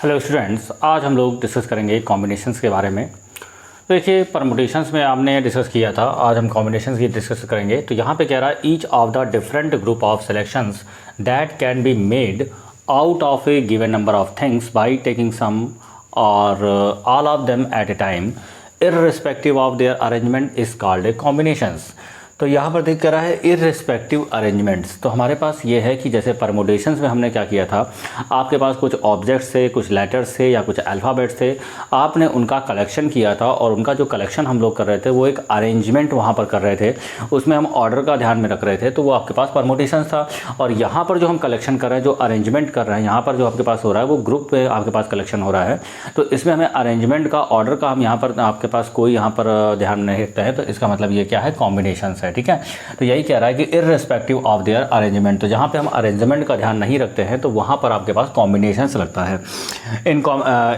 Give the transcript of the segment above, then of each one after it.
Hello students, आज हम लोग डिस्कस करेंगे कॉम्बिनेशंस के बारे में। तो देखिए, परमुटेशंस में आपने डिस्कस किया था, आज हम कॉम्बिनेशंस की डिस्कस करेंगे। तो यहाँ पे कह रहा है each of the different group of selections that can be made out of a given number of things by taking some और all of them at a time irrespective of their arrangement is called a combinations. तो यहाँ पर देख कर रहा है irrespective arrangements. तो हमारे पास ये है कि जैसे परमुटेशंस में हमने क्या किया था, आपके पास कुछ ऑब्जेक्ट्स थे, कुछ लेटर्स थे या कुछ अल्फ़ाबेट्स थे, आपने उनका कलेक्शन किया था और उनका जो कलेक्शन हम लोग कर रहे थे वो एक अरेंजमेंट वहाँ पर कर रहे थे, उसमें हम ऑर्डर का ध्यान में रख रहे थे, तो वो आपके पास परमुटेशंस था। और यहाँ पर जो हम कलेक्शन कर रहे हैं, जो अरेंजमेंट कर रहे हैं, यहाँ पर जो आपके पास हो रहा है वो ग्रुप पे आपके पास कलेक्शन हो रहा है। तो इसमें हमें अरेंजमेंट का, ऑर्डर का हम यहाँ पर आपके पास कोई यहाँ पर ध्यान नहीं रखते हैं, तो इसका मतलब ये क्या है, कॉम्बिनेशंस है। ठीक है, तो यही कह रहा है कि इररिस्पेक्टिव ऑफ देयर अरेंजमेंट। तो जहाँ पे हम अरेंजमेंट का ध्यान नहीं रखते हैं तो वहाँ पर आपके पास कॉम्बिनेशंस लगता है। इन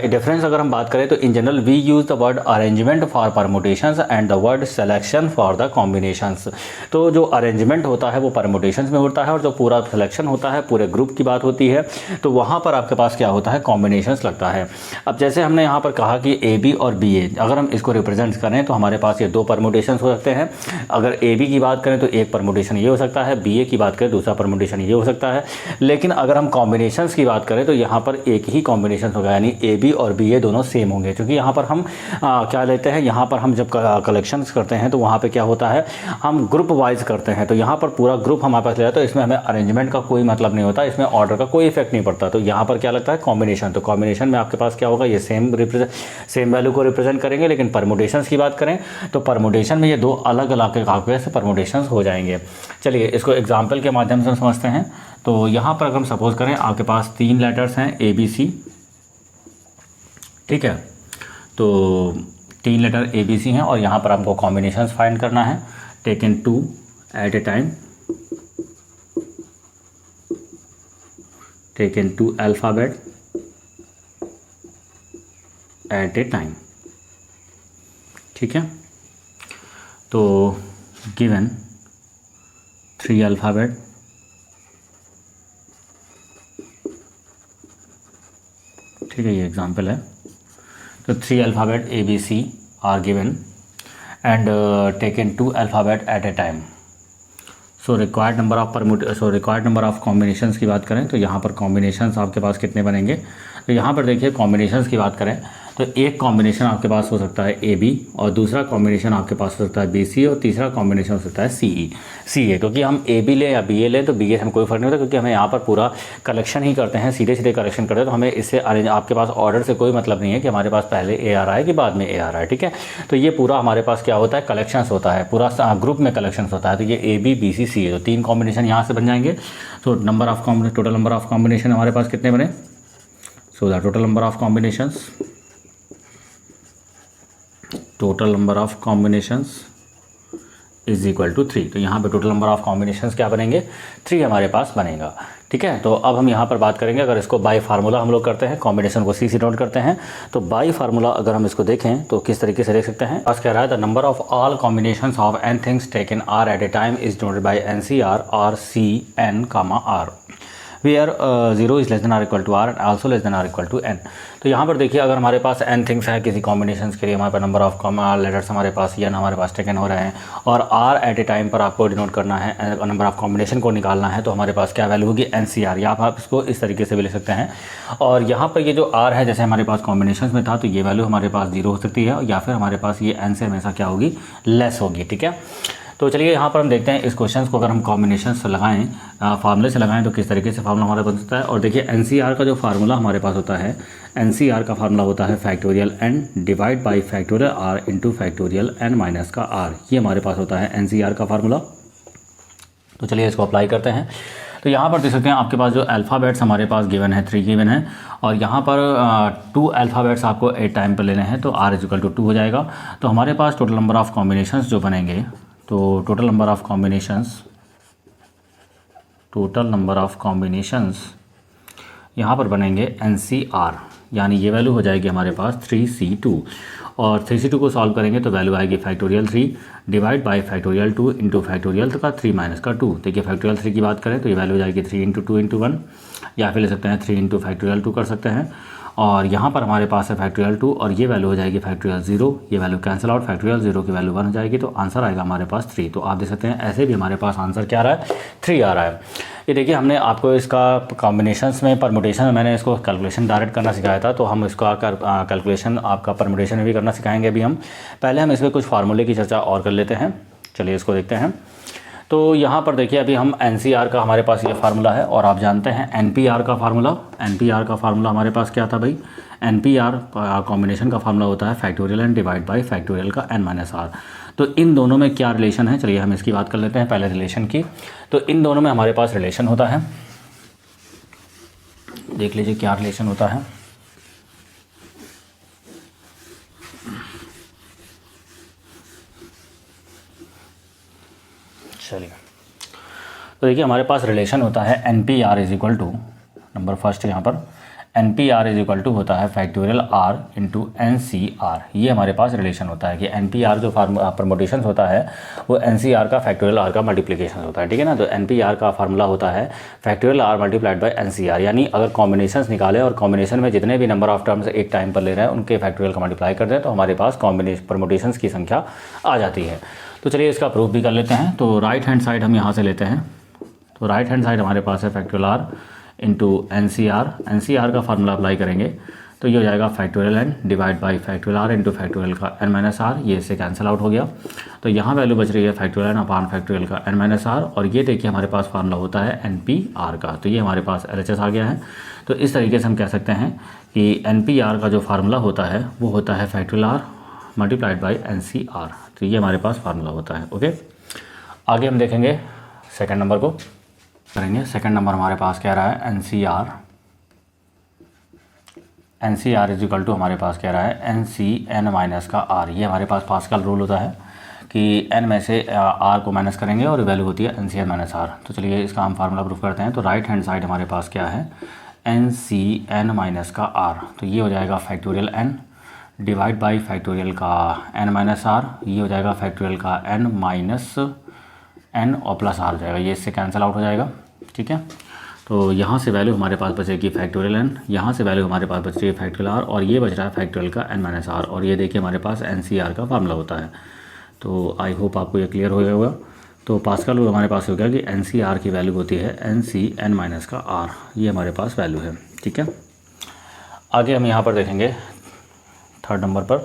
डिफरेंस अगर हम बात करें तो in general we use the word arrangement for permutations and the word selection for the combinations. तो जो अरेंजमेंट होता है वो परमुटेशंस में होता है और जो पूरा सिलेक्शन होता है, पूरे ग्रुप की बात होती है, तो वहाँ पर आपके पास क्या होता है, कॉम्बिनेशंस लगता है। अब जैसे हमने यहाँ पर कहा कि ए बी और बी ए, अगर हम इसको रिप्रेजेंट करें तो हमारे पास ये दो परमुटेशंस हो सकते हैं। अगर ए बी की बात करें तो एक परमुटेशन ये हो सकता है, बी ए की बात करें दूसरा परमुटेशन ये हो सकता है। लेकिन अगर हम कॉम्बिनेशंस की बात करें तो यहाँ पर एक ही कॉम्बिनेशन होगा, यानी ए बी और बी ए दोनों सेम होंगे। क्योंकि यहाँ पर हम क्या लेते हैं, यहाँ पर हम जब कलेक्शंस करते हैं तो वहाँ पे क्या होता है, हम ग्रुप वाइज करते हैं। तो यहाँ पर पूरा ग्रुप हमारे पास ले जाता है, तो इसमें हमें अरेंजमेंट का कोई मतलब नहीं होता, इसमें ऑर्डर का कोई इफेक्ट नहीं पड़ता। तो यहाँ पर क्या लगता है, कॉम्बिनेशन। तो कॉम्बिनेशन में आपके पास क्या होगा, ये सेम वैल्यू को रिप्रेजेंट करेंगे। लेकिन परमुटेशंस की बात करें तो परमुटेशन में ये दो अलग अलग आपके से परमुटेशंस हो जाएंगे। चलिए इसको एग्जाम्पल के माध्यम से समझते हैं। तो यहाँ पर अगर हम सपोज करें आपके पास तीन लेटर्स हैं ए बी सी, ठीक है, तो तीन लेटर ए बी सी हैं और यहाँ पर हमको कॉम्बिनेशंस फाइंड करना है। Taken two at a time, taken two alphabet at a time. ठीक है, तो गिवन 3 अल्फ़ाबेट, ठीक है, ये एग्जांपल है। तो 3 alphabet A B C are given and taken 2 alphabet at a time. So required number of combinations की बात करें तो यहाँ पर कॉम्बिनेशंस आपके पास कितने बनेंगे। तो यहाँ पर देखिए कॉम्बिनेशंस की बात करें तो एक कॉम्बिनेशन आपके पास हो सकता है ए बी, और दूसरा कॉम्बिनेशन आपके पास हो सकता है बी सी, और तीसरा कॉम्बिनेशन हो सकता है सी ए। क्योंकि हम ए बी लें या बी ए लें तो बी ए से हमें कोई फ़र्क नहीं होता, क्योंकि हमें यहाँ पर पूरा कलेक्शन ही करते हैं, सीधे सीधे कलेक्शन करते हैं। तो हमें इससे आपके पास ऑर्डर से कोई मतलब नहीं है कि हमारे पास पहले ए आ रहा है कि बाद में ए आ रहा है। ठीक है, तो ये पूरा हमारे पास क्या होता है, कलेक्शंस होता है, पूरा ग्रुप में कलेक्शंस होता है। तो ये ए बी बी सी सी ए, तो तीन कॉम्बिनेशन यहाँ से बन जाएंगे। तो टोटल नंबर ऑफ कॉम्बिनेशन हमारे पास कितने बने। So the total number of combinations is equal to 3। तो यहाँ पे टोटल नंबर ऑफ कॉम्बिनेशंस क्या बनेंगे, 3 हमारे पास बनेगा। ठीक है, तो अब हम यहाँ पर बात करेंगे, अगर इसको बाय फार्मूला हम लोग करते हैं, कॉम्बिनेशन को सी नोट करते हैं, तो बाय फार्मूला अगर हम इसको देखें तो किस तरीके से देख सकते हैं। पास कह रहा है the number of all combinations of n things taken r at a time is denoted by n C r C n comma r, where 0 is less than or equal to r and also less than or equal to n. तो यहाँ पर देखिए, अगर हमारे पास N things है किसी combinations के लिए, हमारे पास नंबर ऑफ लेटर्स हमारे पास एन हमारे पास टेकन हो रहे हैं, और आर एट ए टाइम पर आपको डिनोट करना है, नंबर ऑफ कॉम्बिनेशन को निकालना है, तो हमारे पास क्या वैल्यू होगी, एन सी आर, या आप इसको इस तरीके से भी ले सकते हैं। और यहाँ पर ये जो आर है, जैसे हमारे पास कॉम्बिनेशन में था, तो ये वैल्यू हमारे पास 0 हो सकती है, या फिर हमारे पास ये एन से हमेशा क्या होगी, लेस होगी। ठीक है, तो चलिए यहाँ पर हम देखते हैं इस क्वेश्चन को, अगर हम कॉम्बिनेशन से लगाएं, फार्मूले से लगाएं, तो किस तरीके से फार्मूला हमारा बन सकता है। और देखिए एनसीआर का जो फार्मूला हमारे पास होता है, एनसीआर का फार्मूला होता है factorial n divide by factorial r into factorial n minus का आर। ये हमारे पास होता है एनसीआर का फार्मूला। तो चलिए इसको अप्लाई करते हैं। तो यहाँ पर देख सकते हैं आपके पास जो अल्फ़ाबेट्स हमारे पास गिवन है, 3 गिवन है, और यहाँ पर 2 अल्फ़ाबेट्स आपको एट टाइम पर लेने हैं, तो आर इक्वल टू 2 हो जाएगा। तो हमारे पास टोटल नंबर ऑफ कॉम्बिनेशंस जो बनेंगे, तो टोटल नंबर ऑफ कॉम्बिनेशंस यहाँ पर बनेंगे NCR, यानी ये वैल्यू हो जाएगी हमारे पास 3C2। और 3c2 को सॉल्व करेंगे तो वैल्यू आएगी factorial 3 divide by factorial 2 into factorial का 3 माइनस का 2। देखिए फैक्टोरियल 3 की बात करें तो ये वैल्यू हो जाएगी 3 इंटू 2 इंटू 1, या फिर ले सकते हैं 3 इंटू फैक्टोरियल 2 कर सकते हैं। और यहाँ पर हमारे पास है फैक्टोरियल 2 और ये वैल्यू हो जाएगी फैक्टोरियल 0, ये वैल्यू कैंसिल आउट, फैक्टोरियल 0 की वैल्यू 1 हो जाएगी, तो आंसर आएगा हमारे पास 3। तो आप देख सकते हैं ऐसे भी हमारे पास आंसर क्या आ रहा है, 3 आ रहा है। ये देखिए हमने आपको इसका कॉम्बिनेशंस में परमुटेशन में मैंने इसको कैलकुलेशन डायरेक्ट करना सिखाया था, तो हम इसका कैलकुलेशन आपका परमुटेशन में भी करना सिखाएंगे अभी हम। पहले हम इसमें कुछ फार्मूले की चर्चा और कर लेते हैं, चलिए इसको देखते हैं। तो यहाँ पर देखिए अभी हम NCR का हमारे पास ये फार्मूला है, और आप जानते हैं NPR का फार्मूला। NPR का फार्मूला हमारे पास क्या था भाई, NPR कॉम्बिनेशन का फार्मूला होता है factorial n divide by factorial का n माइनस r। तो इन दोनों में क्या रिलेशन है, चलिए हम इसकी बात कर लेते हैं पहले रिलेशन की। तो इन दोनों में हमारे पास रिलेशन होता है, देख लीजिए क्या रिलेशन होता है। चलिए तो देखिए हमारे पास रिलेशन होता है NPR is equal to, number first यहाँ पर NPR इज इक्वल टू होता है फैक्टोरियल R इंटू NCR। ये हमारे पास रिलेशन होता है कि NPR जो परमुटेशन होता है वो NCR का फैक्टोरियल R का मल्टीप्लिकेशन होता है, ठीक है ना। तो NPR का फार्मूला होता है factorial R multiplied by NCR, यानी अगर कॉम्बिनेशंस निकाले और कॉम्बिनेशन में जितने भी नंबर ऑफ टर्म्स एक टाइम पर ले रहे हैं उनके फैक्टोरियल का मल्टीप्लाई कर दें तो हमारे पास परमुटेशंस की संख्या आ जाती है। तो चलिए इसका प्रूफ भी कर लेते हैं। तो राइट हैंड साइड हम यहाँ से लेते हैं, तो राइट हैंड साइड हमारे पास है फैक्टोरियल R इंटू NCR का फार्मूला अप्लाई करेंगे तो ये हो जाएगा factorial n divide by factorial R into factorial का n माइनस r, ये इससे कैंसिल आउट हो गया। तो यहाँ वैल्यू बच रही है फैक्टोरियल n अपान फैक्टोरियल का n माइनस r, और ये देखिए हमारे पास फार्मूला होता है NPR का, तो ये हमारे पास LHS आ गया है। तो इस तरीके से हम कह सकते हैं कि NPR का जो फार्मूला होता है वो होता है factorial R multiplied by NCR। तो ये हमारे पास फार्मूला होता है। ओके, आगे हम देखेंगे सेकंड नंबर को करेंगे। सेकंड नंबर हमारे पास कह रहा है NCR इज इक्वल टू हमारे पास कह रहा है NCN माइनस का R। ये हमारे पास पास्कल रूल होता है कि n में से R को माइनस करेंगे और वैल्यू होती है NCN माइनस R। तो चलिए इसका हम फार्मूला प्रूफ करते हैं। तो राइट हैंड साइड हमारे पास क्या है NCN माइनस का R, तो ये हो जाएगा factorial n divide by factorial का n माइनस r, ये हो जाएगा फैक्टोरियल का n माइनस n और प्लस r हो जाएगा, ये इससे कैंसिल आउट हो जाएगा, ठीक है। तो यहाँ से वैल्यू हमारे पास बचेगी फैक्टोरियल n, यहाँ से वैल्यू हमारे पास बच रही है फैक्टोरियल r, और ये बच रहा है फैक्टोरियल का n माइनस r, और ये देखिए हमारे पास NCR का फार्मूला होता है। तो आई होप आपको ये क्लियर हो गया होगा। तो पास्कल रूल हमारे पास हो गया कि NCR की वैल्यू होती है NCN माइनस का r, ये हमारे पास वैल्यू है, ठीक है। आगे हम यहाँ पर देखेंगे थर्ड नंबर पर।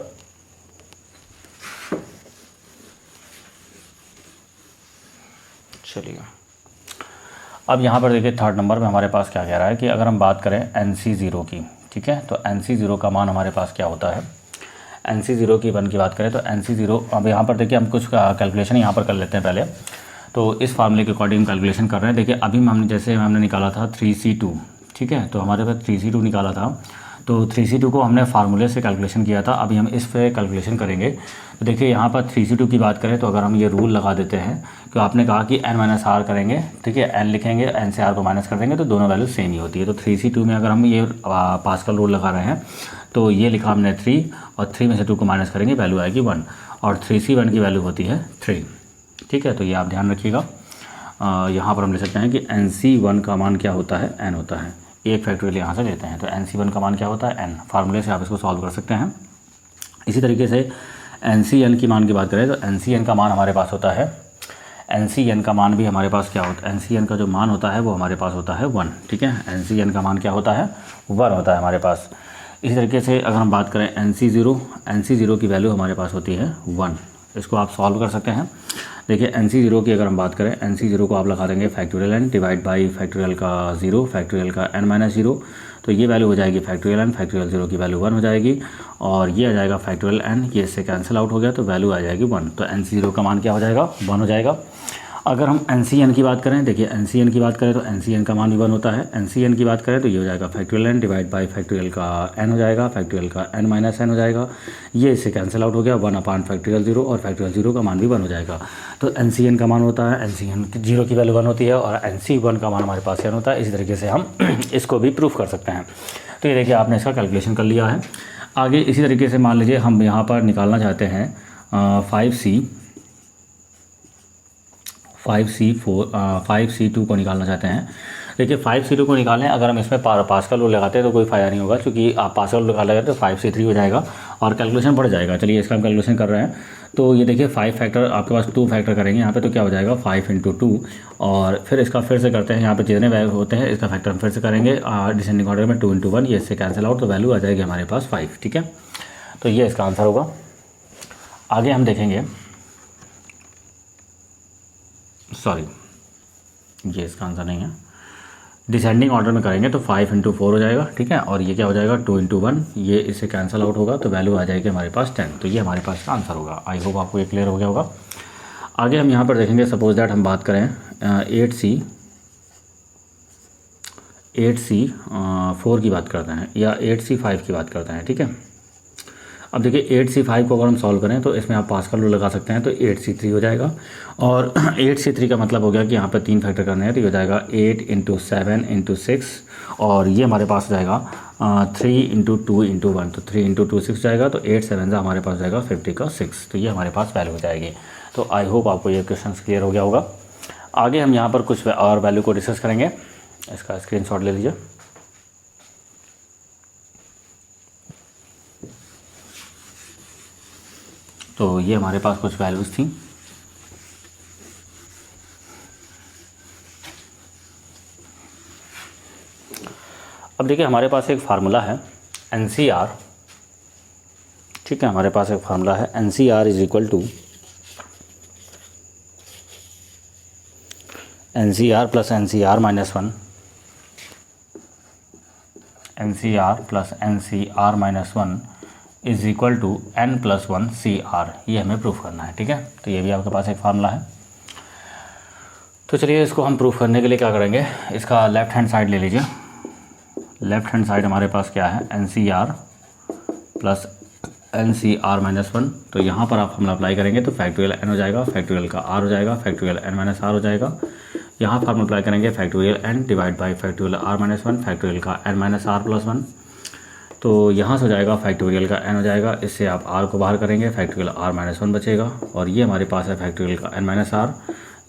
चलिए अब यहाँ पर देखिए थर्ड नंबर में हमारे पास क्या कह रहा है कि अगर हम बात करें NC0 की, ठीक है, तो NC0 का मान हमारे पास क्या होता है, NC0 की 1 की बात करें तो NC0, अब यहाँ पर देखिए हम कुछ कैलकुलेशन यहाँ पर कर लेते हैं पहले। तो इस फार्मूले के अकॉर्डिंग कैलकुलेशन कर रहे हैं। देखिए अभी हमने जैसे हमने निकाला था 3C2, ठीक है, तो हमारे पास 3C2 निकाला था, तो 3C2 को हमने फार्मूले से कैलकुलेशन किया था। अभी हम इस पे कैलकुलेशन करेंगे। तो देखिए यहाँ पर 3C2 की बात करें तो अगर हम ये रूल लगा देते हैं कि आपने कहा कि n माइनस r करेंगे, ठीक है, n लिखेंगे, n से r को माइनस कर देंगे तो दोनों वैल्यू सेम ही होती है। तो 3C2 में अगर हम ये पास्कल रूल लगा रहे हैं तो ये लिखा हमने 3, और 3 में से 2 को माइनस करेंगे वैल्यू आएगी 1, और 3C1 की वैल्यू होती है 3, ठीक है। तो ये आप ध्यान रखिएगा। यहाँ पर हम ले सकते हैं कि NC1 का मान क्या होता है, n होता है, एक फैक्टोरियल यहाँ से लेते हैं तो NC1 का मान क्या होता है n, फार्मूले से आप इसको सॉल्व कर सकते हैं। इसी तरीके से NCN की मान की बात करें तो NCN का मान हमारे पास होता है, NCN का मान भी हमारे पास क्या होता है, NCN का जो मान होता है वो हमारे पास होता है 1, ठीक है, NCN का मान क्या होता है 1 होता है हमारे पास। इसी तरीके से अगर हम बात करें NC0 की वैल्यू हमारे पास होती है 1, इसको आप सॉल्व कर सकते हैं। देखिए NC0 की अगर हम बात करें, NC0 को आप लगा देंगे factorial n divide by factorial का 0 फैक्टोरियल का n माइनस 0, तो ये वैल्यू हो जाएगी फैक्टोरियल n, फैक्टोरियल 0 की वैल्यू 1 हो जाएगी, और ये आ जाएगा फैक्टोरियल n, ये इससे कैंसिल आउट हो गया तो वैल्यू आ जाएगी 1। तो NC0 का मान क्या हो जाएगा 1 हो जाएगा। अगर हम NCN की बात करें, देखिए NCN की बात करें तो NCN का मान भी 1 होता है। NCN की बात करें तो ये हो जाएगा factorial n divide by factorial का n हो जाएगा, फैक्टोरियल का n माइनस n हो जाएगा, ये इससे कैंसिल आउट हो गया 1 अपान फैक्टोरियल 0, और फैक्टोरियल 0 का मान भी 1 हो जाएगा। तो NCN का मान होता है, NCN 0 की वैल्यू 1 होती है, और NC1 का मान हमारे पास n होता है। इसी तरीके से हम इसको भी प्रूफ कर सकते हैं। तो ये देखिए आपने इसका कैलकुलेशन कर लिया है। आगे इसी तरीके से मान लीजिए हम यहाँ पर निकालना चाहते हैं 5C2 को निकालना चाहते हैं। देखिए 5C2 को निकालें, अगर हम इसमें पास्कल रूल लगाते हैं तो कोई फ़ायदा नहीं होगा, क्योंकि आप पास्कल रूल लगाएंगे तो 5C3 हो जाएगा और कैलकुलेशन बढ़ जाएगा। चलिए इसका हम कैलकुलेशन कर रहे हैं। तो ये देखिए 5 फैक्टर आपके पास 2 फैक्टर करेंगे यहाँ पे, तो क्या हो जाएगा 5 × 2 और फिर इसका फिर से करते हैं। यहाँ पे जितने वैल्यू होते हैं इसका फैक्टर हम फिर से करेंगे डिसेंडिंग ऑर्डर में 2 × 1, ये इससे कैंसिल आउट, तो वैल्यू आ जाएगी हमारे पास 5। ठीक है, तो ये इसका आंसर होगा। आगे हम देखेंगे, सॉरी ये इसका आंसर नहीं है, डिसेंडिंग ऑर्डर में करेंगे तो 5 × 4 हो जाएगा। ठीक है, और ये क्या हो जाएगा 2 × 1, ये इससे कैंसिल आउट होगा, तो वैल्यू आ जाएगी हमारे पास 10। तो ये हमारे पास का आंसर होगा। आई होप आपको ये क्लियर हो गया होगा। आगे हम यहाँ पर देखेंगे, सपोज दैट हम बात करें 8C4 की बात करते हैं या 8C5 की बात करते हैं। ठीक है, अब देखिए 8C5 को अगर हम सॉल्व करें तो इसमें आप पास्कल रूल लगा सकते हैं, तो 8C3 हो जाएगा। और 8C3 का मतलब हो गया कि यहाँ पे 3 फैक्टर करने हैं, तो ये हो जाएगा 8 × 7 × 6 और ये हमारे पास हो जाएगा 3 × 2 × 1, तो 3 × 2 6 जाएगा, तो 8 7 हमारे पास जाएगा 50 का 6, तो ये हमारे पास वैल्यू हो जाएगी। तो आई होप आपको ये क्वेश्चन क्लियर हो गया होगा। आगे हम यहाँ पर कुछ और वैल्यू को डिस्कस करेंगे, इसका स्क्रीनशॉट ले लीजिए। तो ये हमारे पास कुछ वैल्यूज़ थी। अब देखिए हमारे पास एक फार्मूला है NCR। ठीक है, हमारे पास एक फार्मूला है NCR = NCR + NCR - 1, NCR + NCR - 1 = n+1 CR। ये हमें प्रूफ करना है। ठीक है, तो ये भी आपके पास एक फार्मूला है। तो चलिए इसको हम प्रूफ करने के लिए क्या करेंगे, इसका लेफ़्ट हैंड साइड ले लीजिए। लेफ़्ट हैंड साइड हमारे पास क्या है NCR + NCR - 1, तो यहाँ पर आप फार्मूला अप्लाई करेंगे तो फैक्टोरियल n हो जाएगा, फैक्टोरियल का r हो जाएगा, फैक्टोरियल n - r हो जाएगा। यहाँ फार्मूला अप्लाई करेंगे factorial n divide by factorial r - 1, factorial का n - r + 1, तो यहाँ से हो जाएगा फैक्टोरियल का n हो जाएगा, इससे आप r को बाहर करेंगे, फैक्टोरियल r - 1 बचेगा और ये हमारे पास है फैक्टोरियल का n - r,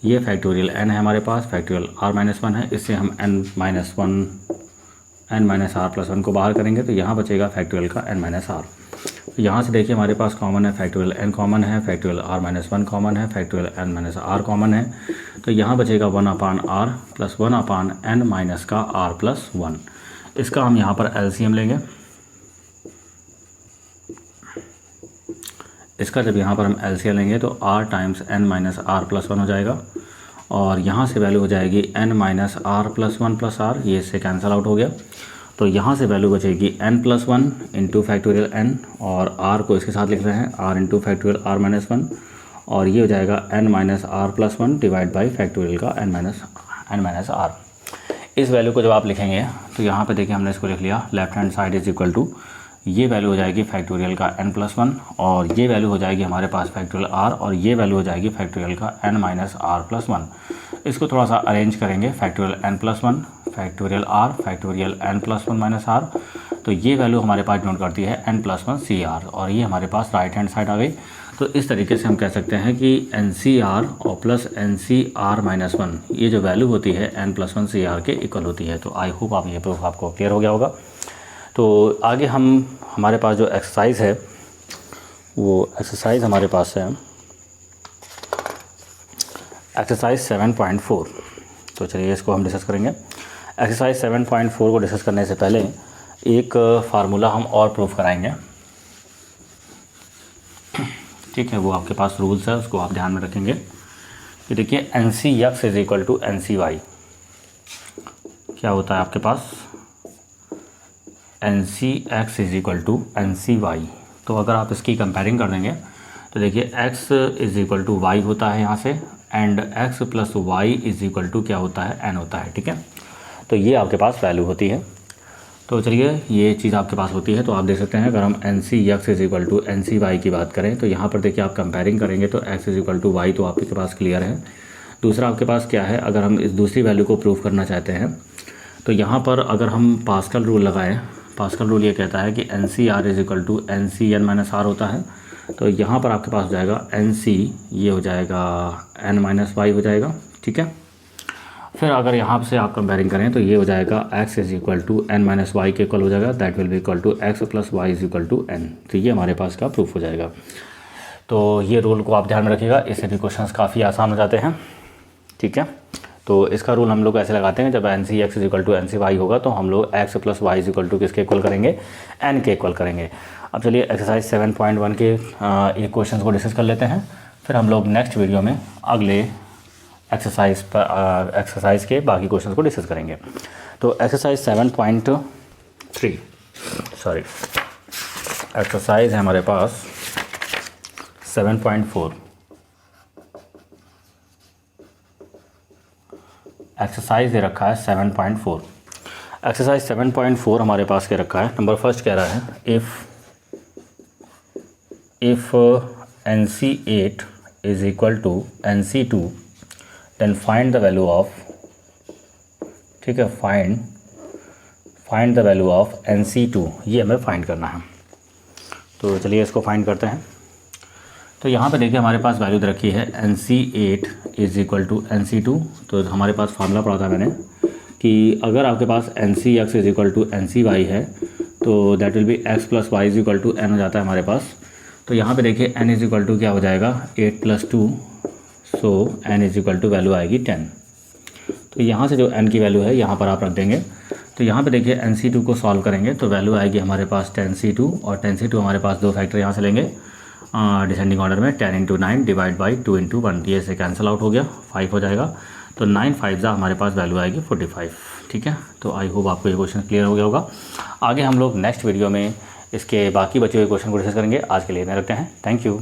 ये फैक्टोरियल n है हमारे पास, फैक्टोरियल r - 1 है, इससे हम n - r + 1 को बाहर करेंगे, तो यहाँ बचेगा फैक्टोरियल का n - r। तो यहाँ से देखिए हमारे पास कॉमन है, फैक्टोरियल n कॉमन है, फैक्टोरियल r - 1 कॉमन है, फैक्टोरियल n - r कॉमन है, तो यहाँ बचेगा 1/r + 1/n - का r + 1। इसका हम यहाँ पर LCM लेंगे। इसका जब यहाँ पर हम LCM लेंगे तो r × n - r + 1 हो जाएगा और यहाँ से वैल्यू हो जाएगी n - r + 1 + r, ये इससे कैंसिल आउट हो गया, तो यहाँ से वैल्यू बचेगी n + 1 × फैक्टोरियल n और r को इसके साथ लिख रहे हैं r × फैक्टोरियल r - 1 और ये हो जाएगा n - r + 1 divide by factorial का n - r। इस वैल्यू को जब आप लिखेंगे तो यहाँ पे देखिए हमने इसको लिख लिया, लेफ्ट हैंड साइड = ये वैल्यू हो जाएगी फैक्टोरियल का n + 1 और ये वैल्यू हो जाएगी हमारे पास फैक्टोरियल r और ये वैल्यू हो जाएगी फैक्टोरियल का n - r + 1। इसको थोड़ा सा अरेंज करेंगे, factorial n + 1 factorial r factorial n + 1 - r, तो ये वैल्यू हमारे पास नोट करती है n+1 CR और ये हमारे पास राइट हैंड साइड आ गई। तो इस तरीके से हम कह सकते हैं कि NCR और प्लस NCR - 1 ये जो वैल्यू होती है n+1 CR के इक्वल होती है। तो आई होप आप ये प्रूफ आपको क्लियर हो गया होगा। तो आगे हमारे पास जो एक्सरसाइज है वो एक्सरसाइज हमारे पास है एक्सरसाइज 7.4। तो चलिए इसको हम डिस्कस करेंगे। एक्सरसाइज 7.4 को डिस्कस करने से पहले एक फार्मूला हम और प्रूफ कराएंगे। ठीक है, वो आपके पास रूल्स है, उसको आप ध्यान में रखेंगे कि देखिए NCX = NCY क्या होता है आपके पास, NCX = NCY। तो अगर आप इसकी कंपेयरिंग कर देंगे तो देखिए x = y होता है यहाँ से, एंड x + y = क्या होता है, n होता है। ठीक है, तो ये आपके पास वैल्यू होती है। तो चलिए ये चीज़ आपके पास होती है, तो आप देख सकते हैं अगर हम NCX = NCY की बात करें तो यहाँ पर देखिए आप कंपेयरिंग करेंगे तो x = y तो आपके पास क्लियर है। दूसरा आपके पास क्या है, अगर हम इस दूसरी वैल्यू को प्रूव करना चाहते हैं तो यहाँ पर अगर हम पास्कल रूल लगाएं पास्कल रूल ये कहता है कि n C r is equal to n C n minus r होता है। तो यहाँ पर आपके पास हो जाएगा एन सी, ये हो जाएगा एन माइनस वाई हो जाएगा, ठीक है। फिर अगर यहाँ से आप कंपेयरिंग करें तो ये हो जाएगा x is equal to n minus y के इक्वल हो जाएगा, that will be equal to x plus y is equal to n. तो ये हमारे पास का प्रूफ हो जाएगा। तो ये रूल को आप ध्यान में रखिएगा, इससे भी क्वेश्चंस काफ़ी आसान हो जाते हैं, ठीक है। तो इसका रूल हम लोग ऐसे लगाते हैं, जब n C x is equal to n C y होगा तो हम लोग x plus y is equal to किसके इक्वल करेंगे, एन के इक्वल करेंगे। अब चलिए एक्सरसाइज 7.1 के एक क्वेश्चन को डिस्कस कर लेते हैं, फिर हम लोग नेक्स्ट वीडियो में अगले एक्सरसाइज के बाकी क्वेश्चन को डिस्कस करेंगे। तो एक्सरसाइज 7.3 सॉरी एक्सरसाइज है हमारे पास 7.4। एक्सरसाइज दे रखा है 7.4। एक्सरसाइज 7.4 हमारे पास के रखा है। नंबर फर्स्ट कह रहा है if NC8 is equal to NC2 then find the value of, ठीक है, find the value of NC2, ये हमें फाइंड करना है। तो चलिए इसको फाइंड करते हैं। तो यहाँ पे देखिए हमारे पास वैल्यू दे रखी है NC8 is equal to NC2। तो हमारे पास फार्मूला पढ़ा था मैंने कि अगर आपके पास NCX is equal to NCY है तो that will be x plus y is equal to n हो जाता है हमारे पास। तो यहाँ पे देखिए n इज इक्वल टू क्या हो जाएगा 8 + 2, so n is equal to value आएगी 10। तो यहाँ से जो n की वैल्यू है यहाँ पर आप रख देंगे। तो यहाँ पे देखिए NC2 को सॉल्व करेंगे तो वैल्यू आएगी हमारे पास 10C2, और 10C2 हमारे पास दो फैक्टर यहाँ से लेंगे डिसेंडिंग ऑर्डर में, 10 × 9 डिवाइड बाई 2 × 1, ये से कैंसिल आउट हो गया, 5 हो जाएगा। तो 9 5 हमारे पास वैल्यू आएगी 45, ठीक है। तो आई होप आपको ये क्वेश्चन क्लियर हो गया होगा। आगे हम लोग नेक्स्ट वीडियो में इसके बाकी बचे हुए क्वेश्चन को डिस्कस करेंगे। आज के लिए इतना रखते हैं, थैंक यू।